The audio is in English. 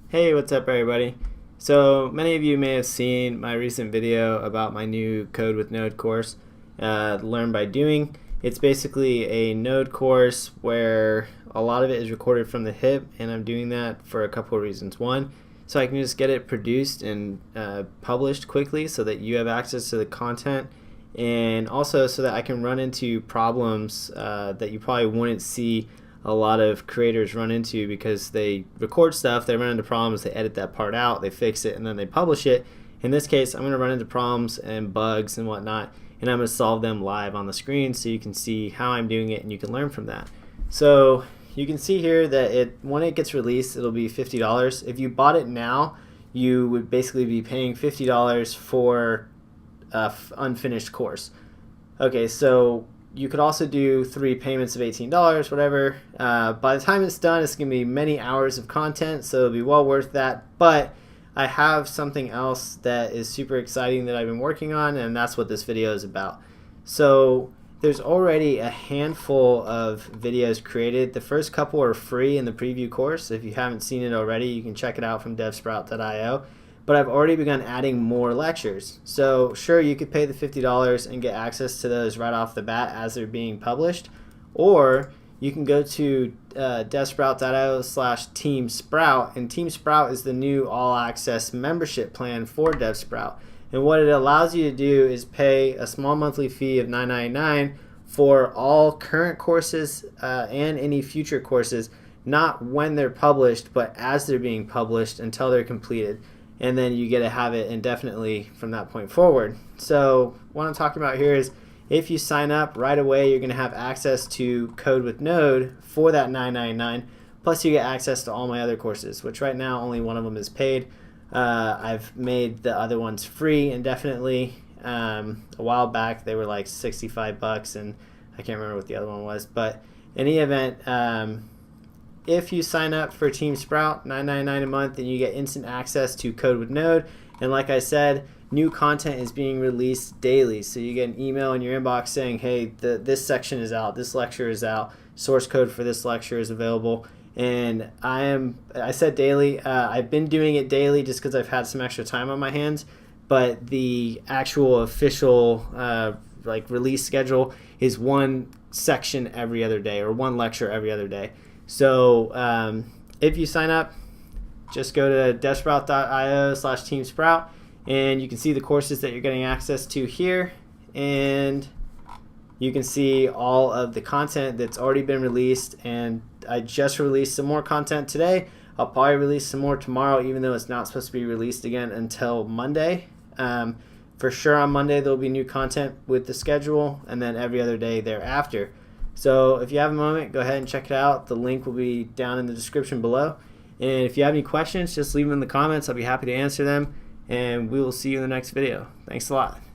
Hey, what's up everybody? So many of you may have seen my recent video about my new Code with Node course, Learn by Doing. It's basically a Node course where a lot of it is recorded from the hip, and I'm doing that for a couple of reasons. One, so I can just get it produced and published quickly so that you have access to the content, and also so that I can run into problems that you probably wouldn't see a lot of creators run into, because they record stuff, they run into problems, they edit that part out, they fix it, and then they publish it. In this case, I'm going to run into problems and bugs and whatnot, and I'm going to solve them live on the screen so you can see how I'm doing it and you can learn from that. So you can see here that when it gets released, it'll be $50. If you bought it now, you would basically be paying $50 for an unfinished course. Okay, so you could also do 3 payments of $18, whatever. By the time it's done, it's going to be many hours of content, so it'll be well worth that. But I have something else that is super exciting that I've been working on, and that's what this video is about. So there's already a handful of videos created. The first couple are free in the preview course. If you haven't seen it already, you can check it out from DevSprout.io. But I've already begun adding more lectures. So sure, you could pay the $50 and get access to those right off the bat as they're being published, or you can go to devsprout.io/teamsprout, and TeamSprout is the new all-access membership plan for DevSprout. And what it allows you to do is pay a small monthly fee of $9.99 for all current courses and any future courses, not when they're published, but as they're being published until they're completed. And then you get to have it indefinitely from that point forward. So what I'm talking about here is, if you sign up right away, you're going to have access to Code with Node for that $9.99, plus you get access to all my other courses, which right now only one of them is paid. I've made the other ones free indefinitely. A while back they were like $65, and I can't remember what the other one was, but in any event, if you sign up for TeamSprout, $9.99 a month, and you get instant access to Code with Node. And like I said, new content is being released daily. So you get an email in your inbox saying, hey, this section is out, this lecture is out, source code for this lecture is available. And I said daily, I've been doing it daily just because I've had some extra time on my hands, but the actual official release schedule is one section every other day, or one lecture every other day. So if you sign up, just go to devsprout.io/teamsprout, and you can see the courses that you're getting access to here, and you can see all of the content that's already been released. And I just released some more content today. I'll probably release some more tomorrow, even though it's not supposed to be released again until Monday. For sure on Monday there'll be new content with the schedule, and then every other day thereafter. So if you have a moment, go ahead and check it out. The link will be down in the description below. And if you have any questions, just leave them in the comments. I'll be happy to answer them. And we will see you in the next video. Thanks a lot.